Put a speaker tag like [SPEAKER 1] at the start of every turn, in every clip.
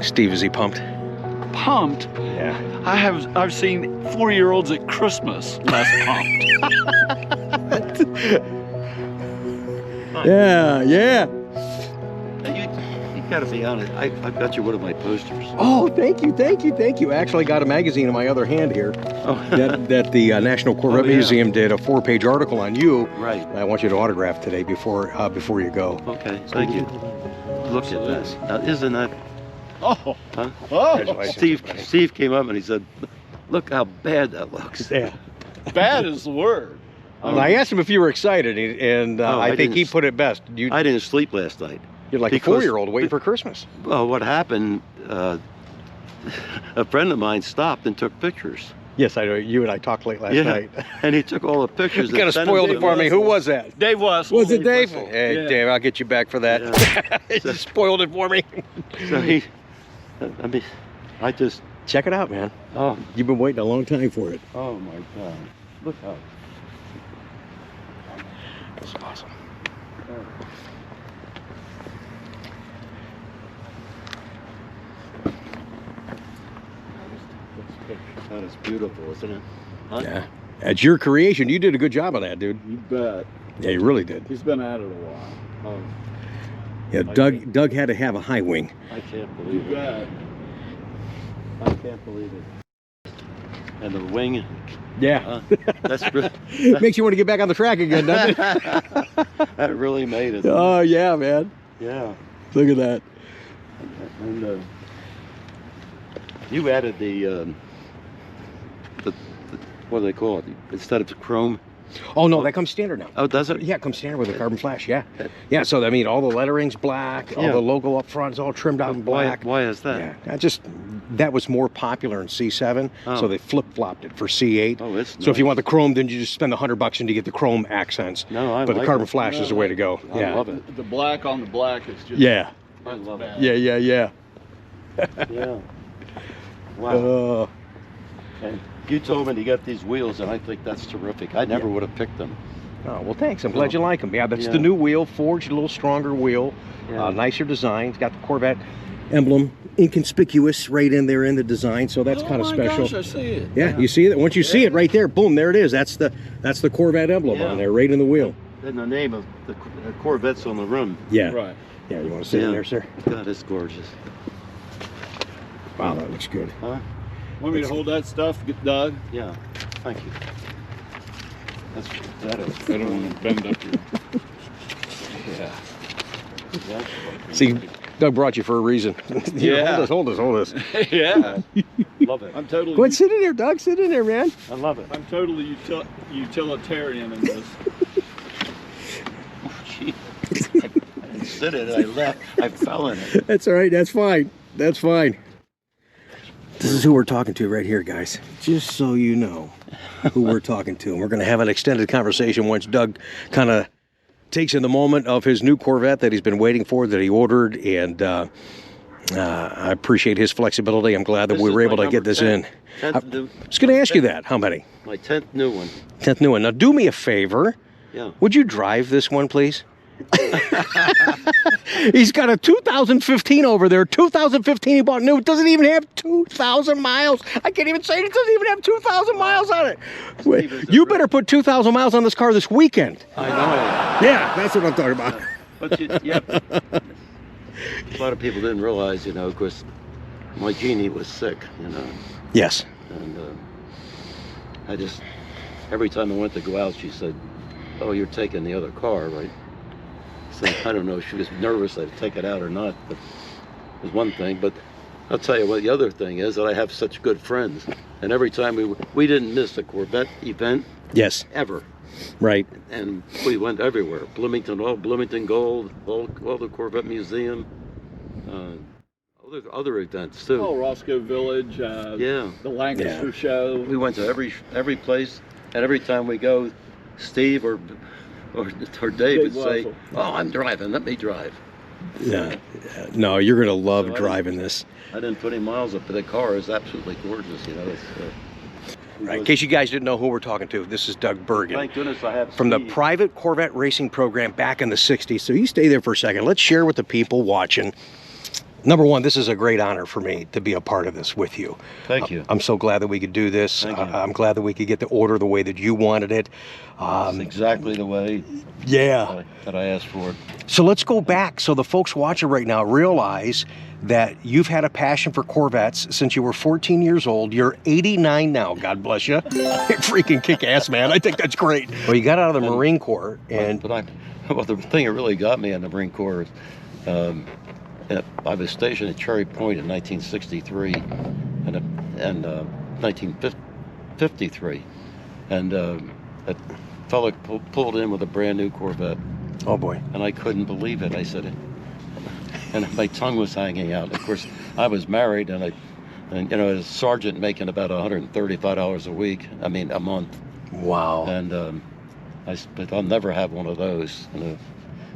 [SPEAKER 1] Steve, is he pumped?
[SPEAKER 2] Pumped?
[SPEAKER 1] Yeah.
[SPEAKER 2] I've seen 4-year-olds at Christmas less pumped.
[SPEAKER 1] Yeah, yeah.
[SPEAKER 3] You gotta be honest. I've got you one of my posters.
[SPEAKER 1] Oh, thank you, thank you, thank you. Actually got a magazine in my other hand here
[SPEAKER 3] Oh.
[SPEAKER 1] that the National Corvette
[SPEAKER 3] Oh, yeah.
[SPEAKER 1] Museum did a 4-page article on you.
[SPEAKER 3] Right.
[SPEAKER 1] I want you to autograph today before you go.
[SPEAKER 3] Okay, thank you. Look at this. Now, isn't that...
[SPEAKER 2] Oh.
[SPEAKER 3] Huh?
[SPEAKER 2] Oh.
[SPEAKER 3] Steve came up and he said, look how bad that looks.
[SPEAKER 1] Yeah.
[SPEAKER 2] Bad is the word.
[SPEAKER 1] And I asked him if you were excited, and
[SPEAKER 3] No,
[SPEAKER 1] I think he
[SPEAKER 3] didn't.
[SPEAKER 1] put it best.
[SPEAKER 3] I didn't sleep last night.
[SPEAKER 1] You're like
[SPEAKER 3] because-
[SPEAKER 1] a 4-year-old waiting for Christmas.
[SPEAKER 3] Well, what happened, a friend of mine stopped and took pictures.
[SPEAKER 1] Yes, I know. You and I talked late last night.
[SPEAKER 3] And he took all the pictures.
[SPEAKER 1] You kind of spoiled it for me. Who was that?
[SPEAKER 2] Dave Wessel.
[SPEAKER 1] Was it Dave?
[SPEAKER 2] Wessel.
[SPEAKER 1] Hey,
[SPEAKER 2] Yeah.
[SPEAKER 1] Dave, I'll get you back for that.
[SPEAKER 3] Yeah.
[SPEAKER 1] You spoiled it for me.
[SPEAKER 3] So I just,
[SPEAKER 1] Check it out, man.
[SPEAKER 3] oh
[SPEAKER 1] You've been waiting a long time for it.
[SPEAKER 3] my God. Look how.
[SPEAKER 1] That's awesome.
[SPEAKER 3] That is beautiful, isn't it? Huh?
[SPEAKER 1] Yeah. It's your creation. You did a good job on that, dude.
[SPEAKER 2] You bet.
[SPEAKER 1] Yeah, you really did.
[SPEAKER 2] He's been at it a while.
[SPEAKER 3] Oh,
[SPEAKER 1] Yeah, Doug had to have a high wing.
[SPEAKER 3] I can't
[SPEAKER 2] You
[SPEAKER 3] believe it.
[SPEAKER 2] bet.
[SPEAKER 3] I can't believe it. And the wing.
[SPEAKER 1] Yeah.
[SPEAKER 3] That's really,
[SPEAKER 1] Makes you want to get back on the track again, doesn't it?
[SPEAKER 3] that really made it.
[SPEAKER 1] Oh, yeah, man.
[SPEAKER 3] Yeah.
[SPEAKER 1] Look at that.
[SPEAKER 3] And you added the what do they call it? Instead of the chrome.
[SPEAKER 1] Oh, no, that comes standard now.
[SPEAKER 3] Oh, does it?
[SPEAKER 1] Yeah, it comes standard with a carbon flash, yeah. Yeah, so, I mean, all the lettering's black, all
[SPEAKER 3] Yeah.
[SPEAKER 1] the logo up front is all trimmed out in black.
[SPEAKER 3] Why is that?
[SPEAKER 1] Yeah, that was more popular in C7, so
[SPEAKER 3] Oh.
[SPEAKER 1] they flip-flopped it for C8.
[SPEAKER 3] Oh, it's
[SPEAKER 1] So if you
[SPEAKER 3] nice.
[SPEAKER 1] want the chrome, then you just spend $100 and you get the chrome accents.
[SPEAKER 3] No, I
[SPEAKER 1] But the
[SPEAKER 3] like
[SPEAKER 1] carbon
[SPEAKER 3] it.
[SPEAKER 1] flash is the way to go.
[SPEAKER 3] I
[SPEAKER 1] Yeah.
[SPEAKER 3] love it.
[SPEAKER 2] The black on the black is just...
[SPEAKER 1] Yeah.
[SPEAKER 3] I love it.
[SPEAKER 1] Yeah, yeah, yeah.
[SPEAKER 3] Yeah. Wow.
[SPEAKER 1] Uh,
[SPEAKER 3] And you told me to get these wheels, and I think that's terrific. I never would have picked them.
[SPEAKER 1] oh, well, thanks. I'm glad you like them. Yeah, that's
[SPEAKER 3] Yeah.
[SPEAKER 1] the new wheel, forged, a little stronger wheel,
[SPEAKER 3] Yeah.
[SPEAKER 1] nicer design. It's got the Corvette emblem inconspicuous right in there in the design, so that's kind of special.
[SPEAKER 2] Gosh, I see it.
[SPEAKER 1] Yeah, you see it? Once you see it right there, boom, there it is. That's the Corvette emblem
[SPEAKER 3] Yeah.
[SPEAKER 1] on there, right in the wheel.
[SPEAKER 3] And the name of the Corvette's on the rim.
[SPEAKER 1] Yeah.
[SPEAKER 2] Right.
[SPEAKER 1] Yeah, you want to sit in
[SPEAKER 3] Yeah.
[SPEAKER 1] there, sir?
[SPEAKER 3] God, it's gorgeous.
[SPEAKER 1] Wow, that looks good.
[SPEAKER 3] Huh?
[SPEAKER 2] Want me to hold that stuff, Doug?
[SPEAKER 3] Yeah. Thank you. That is.
[SPEAKER 2] I don't want to bend up here.
[SPEAKER 3] Yeah. That's
[SPEAKER 1] See, Doug brought you for a reason. Here,
[SPEAKER 2] Yeah.
[SPEAKER 1] hold us.
[SPEAKER 2] Yeah.
[SPEAKER 3] love it.
[SPEAKER 2] I'm totally...
[SPEAKER 1] Go ahead, sit in there, Doug. Sit in there, man.
[SPEAKER 3] I love it.
[SPEAKER 2] I'm totally utilitarian in this.
[SPEAKER 3] Gee. I didn't sit in it. I left. I fell in it.
[SPEAKER 1] That's all right. That's fine. That's fine. This is who we're talking to right here, guys. Just so you know who we're talking to. And we're going to have an extended conversation once Doug kind of takes in the moment of his new Corvette that he's been waiting for, that he ordered. And I appreciate his flexibility. I'm glad that
[SPEAKER 3] This
[SPEAKER 1] we
[SPEAKER 3] is
[SPEAKER 1] were
[SPEAKER 3] my
[SPEAKER 1] able to get
[SPEAKER 3] number
[SPEAKER 1] this
[SPEAKER 3] 10.
[SPEAKER 1] in.
[SPEAKER 3] 10th new,
[SPEAKER 1] I was going to ask you that. How many?
[SPEAKER 3] my 10th new one.
[SPEAKER 1] 10th new one. Now, do me a favor.
[SPEAKER 3] Yeah.
[SPEAKER 1] Would you drive this one, please? He's got a 2015 over there. 2015 he bought new. It doesn't even have 2,000 miles. I can't even say it. It doesn't even have 2,000 miles on it. Wait, you better put 2,000 miles on this car this weekend.
[SPEAKER 3] I know.
[SPEAKER 1] Yeah, that's what I'm talking about.
[SPEAKER 3] But yeah. A lot of people didn't realize, you know, of course, my Jeannie was sick, you know,
[SPEAKER 1] Yes.
[SPEAKER 3] and I just, every time I went to go out, she said, "Oh, you're taking the other car, right?" So I don't know if she was nervous I'd take it out or not, but it was one thing. But I'll tell you what, the other thing is that I have such good friends, and every time we didn't miss a Corvette event
[SPEAKER 1] Yes.
[SPEAKER 3] ever.
[SPEAKER 1] Right.
[SPEAKER 3] And we went everywhere. Bloomington Gold, all the Corvette Museum, other events too.
[SPEAKER 2] Oh, Roscoe Village,
[SPEAKER 3] Yeah.
[SPEAKER 2] the Lancaster
[SPEAKER 1] Yeah.
[SPEAKER 2] Show.
[SPEAKER 3] We went to every place, and every time we go, Steve or Dave would say,
[SPEAKER 2] Wessel.
[SPEAKER 3] "Oh, I'm driving. Let me drive."
[SPEAKER 1] Yeah. No, you're going to love
[SPEAKER 3] So I-
[SPEAKER 1] driving this.
[SPEAKER 3] I didn't put any miles up, but the car is absolutely gorgeous. You know. It's,
[SPEAKER 1] Right. In case you guys didn't know who we're talking to, this is Doug Bergen.
[SPEAKER 3] Thank goodness I have
[SPEAKER 1] From the
[SPEAKER 3] Steve.
[SPEAKER 1] private Corvette racing program back in the 60s. So you stay there for a second. Let's share with the people watching Number one, this is a great honor for me to be a part of this with you.
[SPEAKER 3] Thank you.
[SPEAKER 1] I'm so glad that we could do this.
[SPEAKER 3] Thank you.
[SPEAKER 1] I'm glad that we could get the order the way that you wanted it.
[SPEAKER 3] It's exactly the way
[SPEAKER 1] Yeah.
[SPEAKER 3] that I asked for it.
[SPEAKER 1] So let's go back so the folks watching right now realize that you've had a passion for Corvettes since you were 14 years old. You're 89 now, God bless you. You're freaking kick-ass, man. I think that's great. Well, you got out of the Marine Corps, and
[SPEAKER 3] Well, the thing that really got me in the Marine Corps is I was stationed at Cherry Point in 1963 and 1953, and a fellow pulled in with a brand new Corvette.
[SPEAKER 1] oh boy.
[SPEAKER 3] And I couldn't believe it. I said, and my tongue was hanging out. Of course, I was married, and you know, as a sergeant making about $135 a week. I mean, a month.
[SPEAKER 1] Wow.
[SPEAKER 3] And but I'll never have one of those. You know.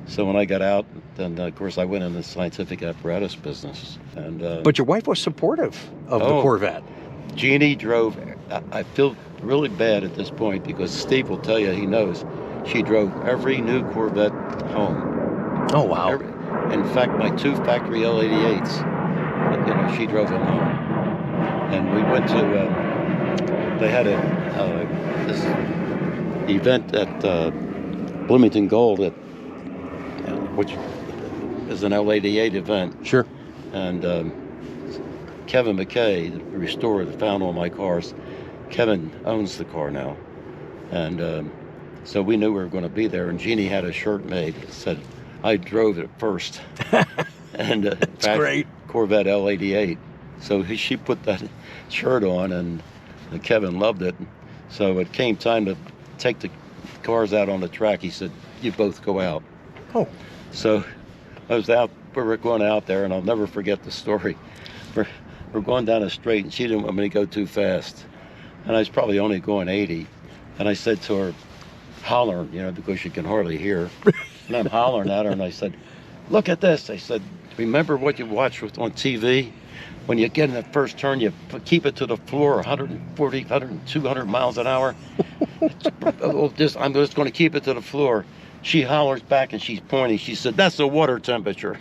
[SPEAKER 3] So when I got out, then of course I went in the scientific apparatus business. And
[SPEAKER 1] But your wife was supportive of the Corvette.
[SPEAKER 3] Jeannie drove. I feel really bad at this point because Steve will tell you he knows. She drove every new Corvette home.
[SPEAKER 1] Oh, wow.
[SPEAKER 3] In fact, my 2 factory L88s, you know, she drove them home. And we went to, they had this event at Bloomington Gold, which is an L88 event.
[SPEAKER 1] Sure.
[SPEAKER 3] And Kevin McKay, the restorer that found all my cars, Kevin owns the car now. And so we knew we were going to be there. And Jeannie had a shirt made that said, I drove it first. And
[SPEAKER 1] That's great.
[SPEAKER 3] Corvette L88. So she put that shirt on, and Kevin loved it. So it came time to take the cars out on the track. He said, you both go out.
[SPEAKER 1] Oh.
[SPEAKER 3] So I was out, we were going out there, and I'll never forget the story. We're going down the straight, and she didn't want me to go too fast. And I was probably only going 80. And I said to her, hollering, you know, because you can hardly hear. And I'm hollering at her, and I said, look at this. I said, remember what you watched on TV? When you get in the first turn, you keep it to the floor 140, 200 miles an hour. I'm just going to keep it to the floor. She hollers back, and she's pointing. She said, that's the water temperature.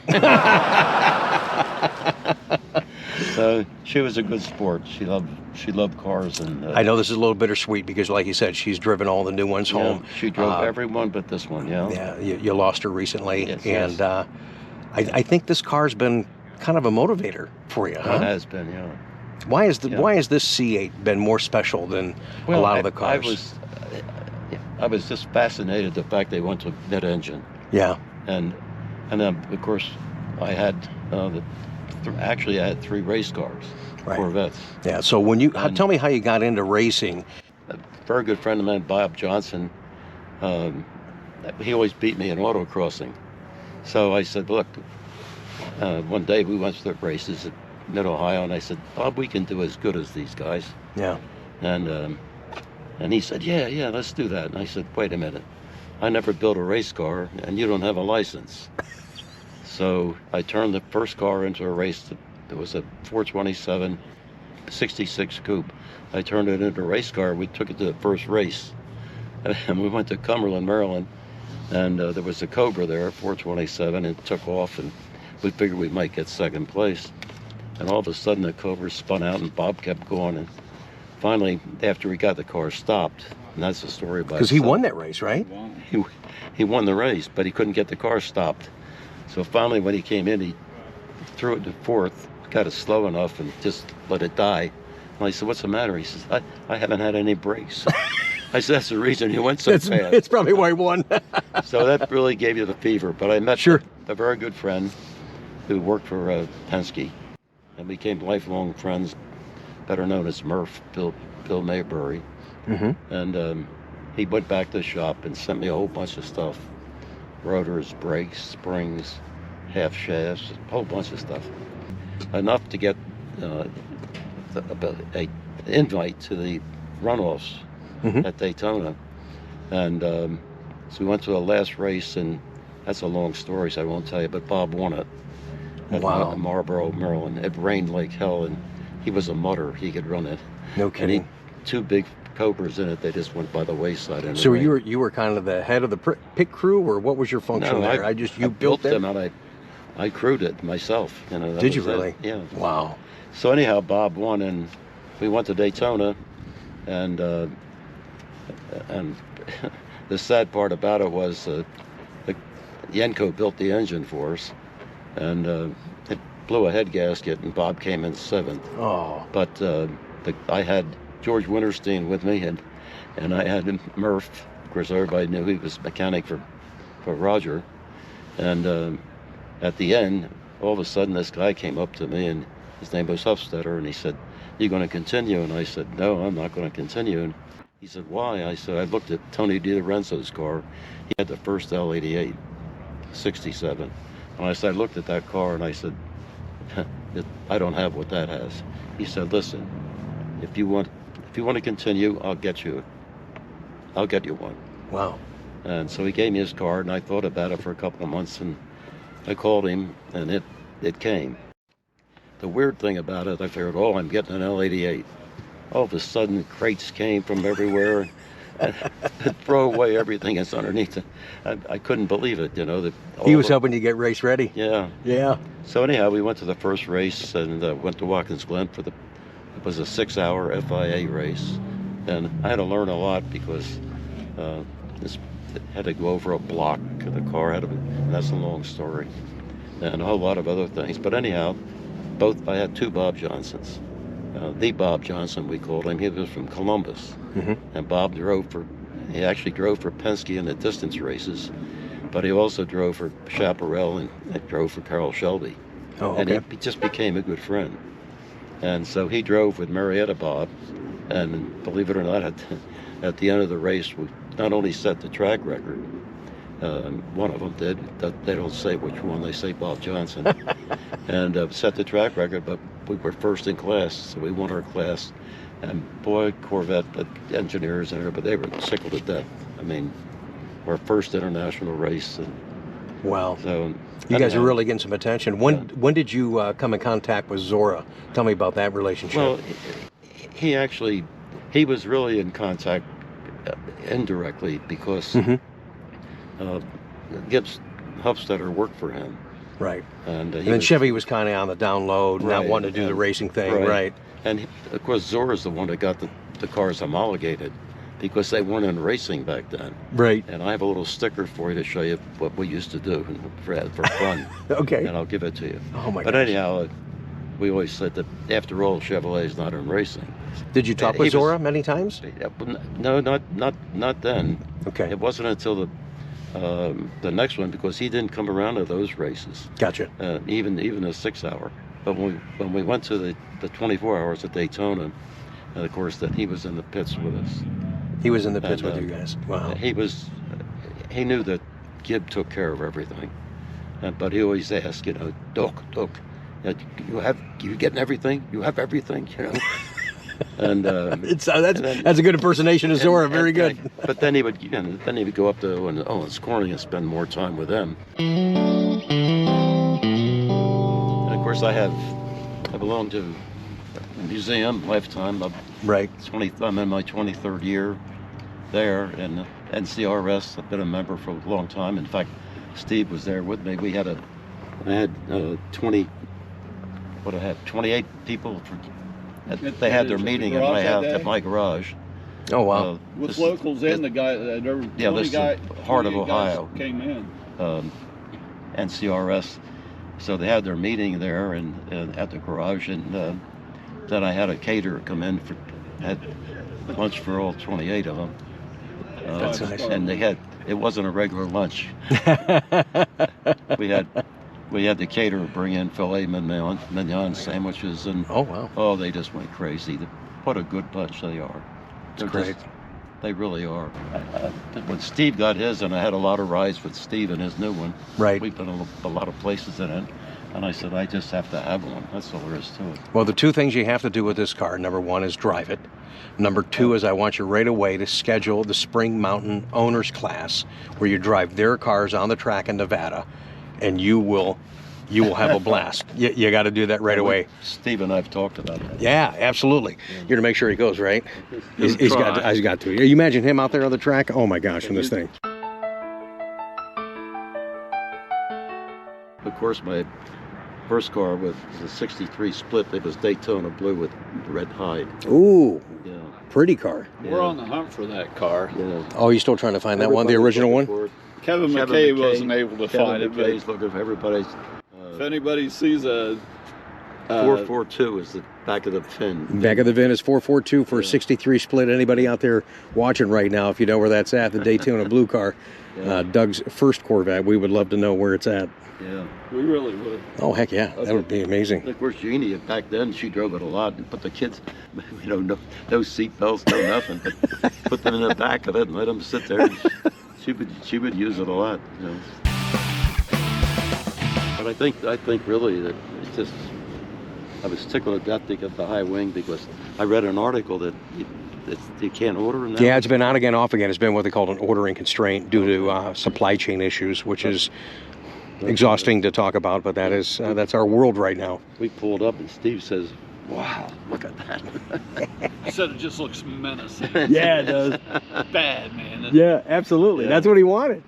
[SPEAKER 3] So she was a good sport. She loved cars. And
[SPEAKER 1] I know this is a little bittersweet because, like you said, she's driven all the new ones home.
[SPEAKER 3] She drove every one but this one, yeah.
[SPEAKER 1] Yeah, you lost her recently.
[SPEAKER 3] Yes,
[SPEAKER 1] and
[SPEAKER 3] yes.
[SPEAKER 1] I think this car's been kind of a motivator for you, huh?
[SPEAKER 3] It has been, yeah.
[SPEAKER 1] Why is this C8 been more special than a lot of the cars?
[SPEAKER 3] I was just fascinated the fact they went to mid-engine.
[SPEAKER 1] Yeah.
[SPEAKER 3] And then, of course, I had actually I had 3 race cars,
[SPEAKER 1] right.
[SPEAKER 3] Corvettes.
[SPEAKER 1] Yeah. So when you tell me how you got into racing.
[SPEAKER 3] A very good friend of mine, Bob Johnson, he always beat me in autocrossing. So I said, look, one day we went to the races at Mid-Ohio, and I said, Bob, we can do as good as these guys.
[SPEAKER 1] Yeah.
[SPEAKER 3] And he said, yeah, let's do that. And I said, wait a minute. I never built a race car, and you don't have a license. So I turned the first car into a race. It was a 427 66 coupe. I turned it into a race car. We took it to the first race. And we went to Cumberland, Maryland, and there was a Cobra there, 427, and it took off, and we figured we might get second place. And all of a sudden, the Cobra spun out, and Bob kept going. And finally, after we got the car stopped, and that's the story about it.
[SPEAKER 1] Because he won that race, right?
[SPEAKER 3] He won the race, but he couldn't get the car stopped. So finally, when he came in, he threw it to fourth, got it slow enough, and just let it die. And I said, what's the matter? He says, I haven't had any brakes. I said, that's the reason he went so fast.
[SPEAKER 1] It's probably why he won.
[SPEAKER 3] So that really gave you the fever. But I met a very good friend who worked for Penske, and became lifelong friends, better known as Murph, Bill Maybury. Mm-hmm. And he went back to the shop and sent me a whole bunch of stuff. Rotors, brakes, springs, half shafts, a whole bunch of stuff. Enough to get an invite to the runoffs at Daytona. And so we went to the last race, and that's a long story, so I won't tell you, but Bob won it at Marlboro, Maryland. It rained like hell, and he was a mutter. He could run it.
[SPEAKER 1] No kidding.
[SPEAKER 3] And 2 big Cobras in it, they just went by the wayside.
[SPEAKER 1] So you were kind of the head of the pit crew, or what was your function there?
[SPEAKER 3] I built them, and I crewed it myself. You know, that
[SPEAKER 1] Did you
[SPEAKER 3] was it.
[SPEAKER 1] really?
[SPEAKER 3] Yeah.
[SPEAKER 1] Wow.
[SPEAKER 3] So anyhow, Bob won, and we went to Daytona, and the sad part about it was Yenko built the engine for us, and it blew a head gasket, and Bob came in 7th.
[SPEAKER 1] Oh.
[SPEAKER 3] But I had George Winterstein with me, and I had Murph. Of course, everybody knew he was mechanic for Roger. And at the end, all of a sudden, this guy came up to me, and his name was Hofstetter, and he said, "You going to continue?" And I said, "No, I'm not going to continue." And he said, "Why?" I said, "I looked at Tony DiLorenzo's car. He had the first L88, 67. And I said, I looked at that car, and I said, I don't have what that has." He said, "Listen, if you want to continue, I'll get you one."
[SPEAKER 1] Wow.
[SPEAKER 3] And so he gave me his card, and I thought about it for a couple of months, and I called him, and it came. The weird thing about it, I figured, oh, I'm getting an L88. All of a sudden, crates came from everywhere, and throw away everything that's underneath it. I couldn't believe it, you know.
[SPEAKER 1] He was helping you get race ready.
[SPEAKER 3] Yeah.
[SPEAKER 1] Yeah.
[SPEAKER 3] So anyhow, we went to the first race, and went to Watkins Glen it was a 6-hour FIA race. And I had to learn a lot because this had to go over a block. The car and that's a long story, and a whole lot of other things. But anyhow, I had 2 Bob Johnsons. The Bob Johnson, we called him. He was from Columbus, and Bob he actually drove for Penske in the distance races, but he also drove for Chaparral and drove for Carroll Shelby.
[SPEAKER 1] Oh, okay.
[SPEAKER 3] And he just became a good friend. And so he drove with Marietta Bob, and believe it or not, at the end of the race, we not only set the track record, one of them did, they don't say which one, they say Bob Johnson, and set the track record, but we were first in class, so we won our class. And boy, Corvette engineers and everybody, they were tickled to death. I mean, our first international race. And
[SPEAKER 1] wow.
[SPEAKER 3] so
[SPEAKER 1] you guys are really getting some attention. When did you come in contact with Zora? Tell me about that relationship.
[SPEAKER 3] Well, he was really in contact indirectly because Gibbs Hofstetter worked for him.
[SPEAKER 1] Right.
[SPEAKER 3] And
[SPEAKER 1] then Chevy was kind of on the down low, not wanting to do the racing thing. Right.
[SPEAKER 3] And of course, Zora's the one that got the cars homologated because they weren't in racing back then.
[SPEAKER 1] Right.
[SPEAKER 3] And I have a little sticker for you to show you what we used to do for fun.
[SPEAKER 1] Okay.
[SPEAKER 3] And I'll give it to you.
[SPEAKER 1] Oh my god.
[SPEAKER 3] But anyhow, we always said that after all, Chevrolet's not in racing.
[SPEAKER 1] Did you talk with Zora many times?
[SPEAKER 3] No, not then.
[SPEAKER 1] Okay.
[SPEAKER 3] It wasn't until the next one, because he didn't come around to those races.
[SPEAKER 1] Gotcha.
[SPEAKER 3] Even a 6-hour. But when we went to the 24 hours at Daytona, and of course that he was in the pits with us.
[SPEAKER 1] He was in the pits with you guys. Wow.
[SPEAKER 3] He knew that Gibb took care of everything, but he always asked, you know, Doc, you getting everything? You have everything, you know. And
[SPEAKER 1] that's a good impersonation of Zora. Very good.
[SPEAKER 3] But then he would go up to Owens Corning and spend more time with them. And of course, I belong to a museum, lifetime.
[SPEAKER 1] Right.
[SPEAKER 3] I'm in my 23rd year there, and NCRS. I've been a member for a long time. In fact, Steve was there with me. I had 28 people. They had their meeting at my house, at my garage.
[SPEAKER 1] Oh wow!
[SPEAKER 2] With locals and the guy,
[SPEAKER 3] Heart of Ohio
[SPEAKER 2] came in.
[SPEAKER 3] NCRS. So they had their meeting there and at the garage, and then I had a caterer come in had lunch for all 28 of them.
[SPEAKER 1] That's nice.
[SPEAKER 3] And it wasn't a regular lunch. We had the caterer bring in filet mignon sandwiches, and
[SPEAKER 1] oh wow!
[SPEAKER 3] They just went crazy. What a good bunch they are.
[SPEAKER 1] They're great.
[SPEAKER 3] They really are. When Steve got his, and I had a lot of rides with Steve in his new one.
[SPEAKER 1] Right.
[SPEAKER 3] We've been a lot of places in it, and I said, I just have to have one. That's all there is to it.
[SPEAKER 1] Well, the 2 things you have to do with this car, number 1 is drive it. Number 2 is I want you right away to schedule the Spring Mountain Owners Class, where you drive their cars on the track in Nevada, and you will have a blast. You got to do that right away.
[SPEAKER 3] Steve and I have talked about that.
[SPEAKER 1] Yeah, absolutely. You're going to make sure he goes, right? He's got to. You imagine him out there on the track? Oh my gosh, in this thing.
[SPEAKER 3] Of course, my first car was a '63 split. It was Daytona blue with red hide.
[SPEAKER 1] Ooh,
[SPEAKER 3] Yeah.
[SPEAKER 1] pretty car.
[SPEAKER 2] We're on the hunt for that car.
[SPEAKER 3] Yeah.
[SPEAKER 1] Oh, you still trying to find that one, the original one?
[SPEAKER 2] Kevin McKay wasn't able to find it, but
[SPEAKER 3] McKay's looking for everybody's.
[SPEAKER 2] if anybody sees a
[SPEAKER 3] 442 is the back of the fin.
[SPEAKER 1] Back of the VIN is 442 for a
[SPEAKER 3] Yeah.
[SPEAKER 1] 63 split. Anybody out there watching right now, if you know where that's at, the Daytona blue car,
[SPEAKER 3] Yeah.
[SPEAKER 1] Doug's first Corvette, we would love to know where it's at.
[SPEAKER 3] Yeah.
[SPEAKER 2] we really would.
[SPEAKER 1] Oh, heck yeah. That would be amazing.
[SPEAKER 3] Of course, Jeannie, back then, she drove it a lot and put the kids, no seat belts, no nothing, but put them in the back of it and let them sit there. And she would use it a lot, But I think really that it's just, I was tickled to death to get the high wing because I read an article that you can't order them now.
[SPEAKER 1] Yeah, it's been on again, off again. It's been what they call an ordering constraint due to supply chain issues, which is exhausting to talk about, but that is that's our world right now.
[SPEAKER 3] We pulled up and Steve says, wow, look at that.
[SPEAKER 2] He said it just looks menacing.
[SPEAKER 1] Yeah, it does.
[SPEAKER 2] Bad, man.
[SPEAKER 1] Yeah, absolutely.
[SPEAKER 3] Yeah.
[SPEAKER 1] That's what he wanted.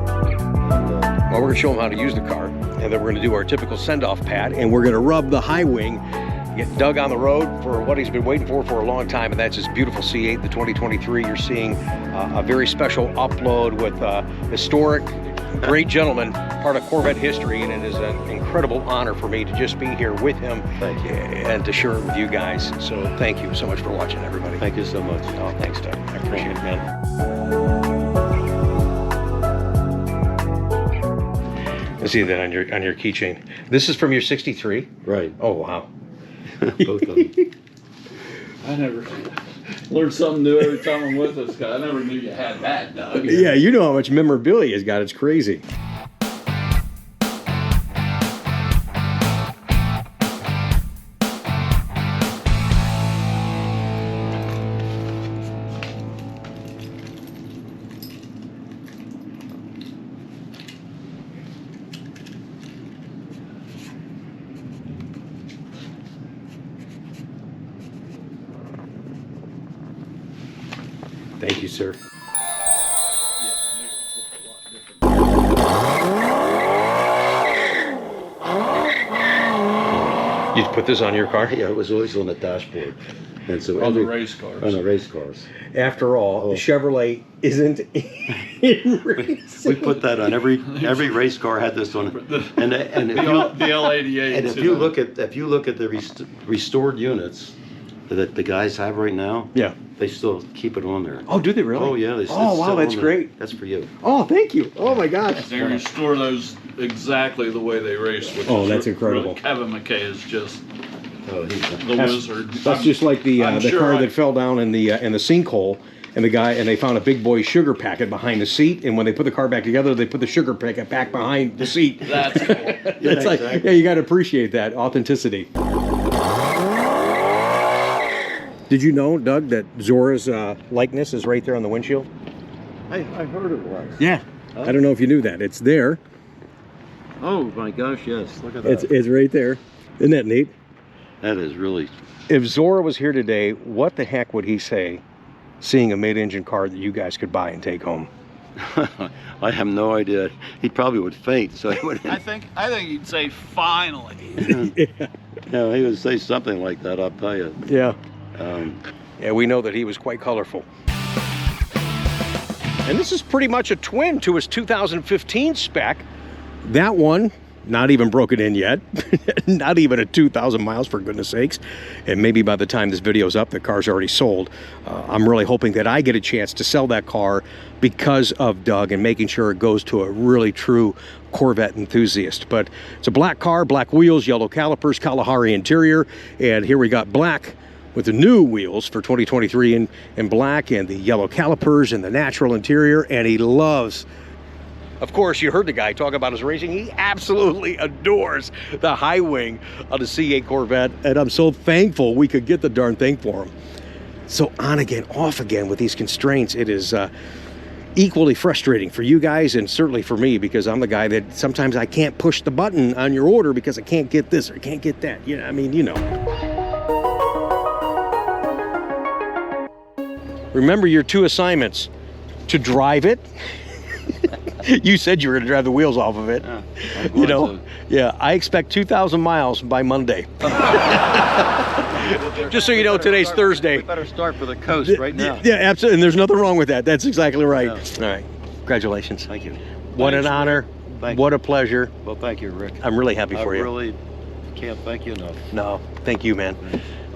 [SPEAKER 1] Well, we're going to show them how to use the car, and then we're going to do our typical send-off pat, and we're going to rub the high wing, get Doug on the road for what he's been waiting for a long time, and that's his beautiful C8, the 2023. You're seeing a very special upload with historic, great gentleman, part of Corvette history, and it is an incredible honor for me to just be here with him.
[SPEAKER 3] Thank you.
[SPEAKER 1] And to share it with you guys. So thank you so much for watching, everybody.
[SPEAKER 3] Thank you so much.
[SPEAKER 1] Oh, thanks, Doug. I appreciate it, man. I see that on your keychain. This is from your '63.
[SPEAKER 3] Right.
[SPEAKER 1] Oh wow.
[SPEAKER 3] Both of them.
[SPEAKER 2] I never learn something new every time I'm with this guy. I never knew you had that, Doug.
[SPEAKER 1] Yeah, you know how much memorabilia he's got. It's crazy. Thank you, sir. You put this on your car?
[SPEAKER 3] Yeah, it was always on the dashboard. And so
[SPEAKER 2] On the race cars.
[SPEAKER 3] On the race cars.
[SPEAKER 1] After all, the Chevrolet isn't in racing.
[SPEAKER 3] We put that on every race car had this on it. And if you
[SPEAKER 2] The L88.
[SPEAKER 3] and if you look at the restored units that the guys have right now,
[SPEAKER 1] Yeah.
[SPEAKER 3] they still keep it on there.
[SPEAKER 1] Oh, do they really?
[SPEAKER 3] Oh yeah. It's
[SPEAKER 1] Oh, wow,
[SPEAKER 3] still
[SPEAKER 1] that's
[SPEAKER 3] on
[SPEAKER 1] great.
[SPEAKER 3] That's for you.
[SPEAKER 1] Oh, thank you. Oh my gosh.
[SPEAKER 2] They restore those exactly the way they race. Which
[SPEAKER 1] Oh,
[SPEAKER 2] is
[SPEAKER 1] that's incredible.
[SPEAKER 2] really- Kevin McKay is just
[SPEAKER 3] Oh, he's
[SPEAKER 2] the wizard.
[SPEAKER 1] That's just like the
[SPEAKER 2] I'm
[SPEAKER 1] the
[SPEAKER 2] sure
[SPEAKER 1] car
[SPEAKER 2] I-
[SPEAKER 1] that fell down in the sinkhole, and they found a big boy sugar packet behind the seat, and when they put the car back together, they put the sugar packet back behind the seat.
[SPEAKER 2] That's cool.
[SPEAKER 1] That's like,
[SPEAKER 3] exactly.
[SPEAKER 1] yeah, you got to appreciate that authenticity. Did you know, Doug, that Zora's likeness is right there on the windshield?
[SPEAKER 3] I heard it was.
[SPEAKER 1] Yeah. I don't know if you knew that. It's there.
[SPEAKER 3] Oh my gosh, yes. Look at that.
[SPEAKER 1] It's right there. Isn't that neat?
[SPEAKER 3] That is really.
[SPEAKER 1] If Zora was here today, what the heck would he say, seeing a mid-engine car that you guys could buy and take home?
[SPEAKER 3] I have no idea. He probably would faint. So he would.
[SPEAKER 2] I think he'd say finally.
[SPEAKER 3] Yeah, he would say something like that. I'll tell you.
[SPEAKER 1] Yeah.
[SPEAKER 3] Um,
[SPEAKER 1] Yeah, we know that he was quite colorful. And this is pretty much a twin to his 2015 spec. That one not even broken in yet, not even at 2,000 miles, for goodness sakes. And maybe by the time this video's up, the car's already sold. I'm really hoping that I get a chance to sell that car because of Doug and making sure it goes to a really true Corvette enthusiast. But it's a black car, black wheels, yellow calipers, Kalahari interior, and here we got black with the new wheels for 2023 in black, and the yellow calipers and the natural interior, and he loves. Of course, you heard the guy talk about his racing. He absolutely adores the high wing of the C8 Corvette, and I'm so thankful we could get the darn thing for him. So on again, off again with these constraints. It is equally frustrating for you guys and certainly for me, because I'm the guy that sometimes I can't push the button on your order because I can't get this or can't get that. You know, I mean, you know. Remember your 2 assignments: to drive it. You said you were going to drive the wheels off of it.
[SPEAKER 3] Yeah,
[SPEAKER 1] you know, yeah, I expect 2,000 miles by Monday. Just so you know, today's Thursday.
[SPEAKER 3] We better start for the coast right now.
[SPEAKER 1] Yeah, absolutely. And there's nothing wrong with that. That's exactly right.
[SPEAKER 3] Yeah.
[SPEAKER 1] All right. Congratulations.
[SPEAKER 3] Thank you.
[SPEAKER 1] What
[SPEAKER 3] Thanks,
[SPEAKER 1] an honor.
[SPEAKER 3] Thank
[SPEAKER 1] What a pleasure.
[SPEAKER 3] Well, thank you, Rick.
[SPEAKER 1] I'm really happy for
[SPEAKER 3] I
[SPEAKER 1] you.
[SPEAKER 3] really can't thank you enough.
[SPEAKER 1] No, thank you, man.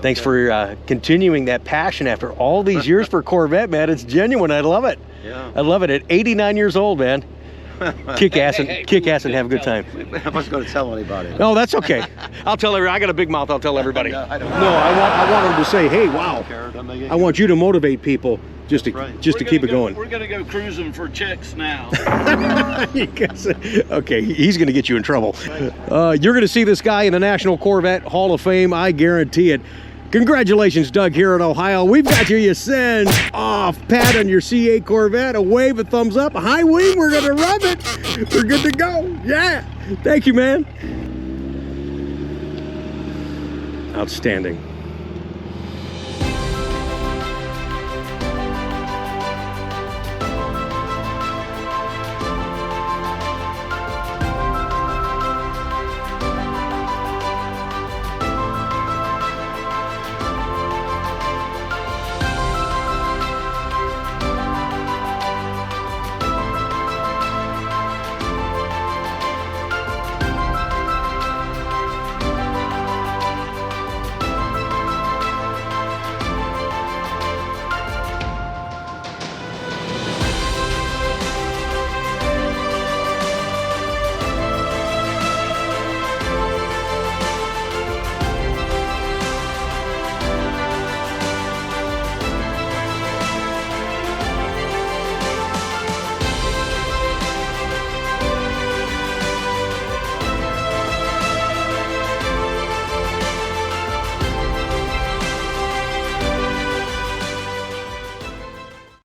[SPEAKER 1] Thanks for continuing that passion after all these years for Corvette, man. It's genuine. I love it.
[SPEAKER 3] Yeah.
[SPEAKER 1] I love it. At 89 years old, man. Kick ass and have a good time.
[SPEAKER 3] I wasn't going to tell anybody.
[SPEAKER 1] No, that's okay. I'll tell everybody. I got a big mouth. I'll tell everybody.
[SPEAKER 3] No, I don't.
[SPEAKER 1] No, I want them to say, "Hey, wow!" I want you to motivate people just to keep it going.
[SPEAKER 2] We're gonna go cruising for chicks now.
[SPEAKER 1] Okay, he's going to get you in trouble. You're going to see this guy in the National Corvette Hall of Fame. I guarantee it. Congratulations, Doug, here in Ohio. We've got you send off. Pat on your C8 Corvette, a wave, a thumbs up, a high wing. We're going to rev it. We're good to go. Yeah. Thank you, man. Outstanding.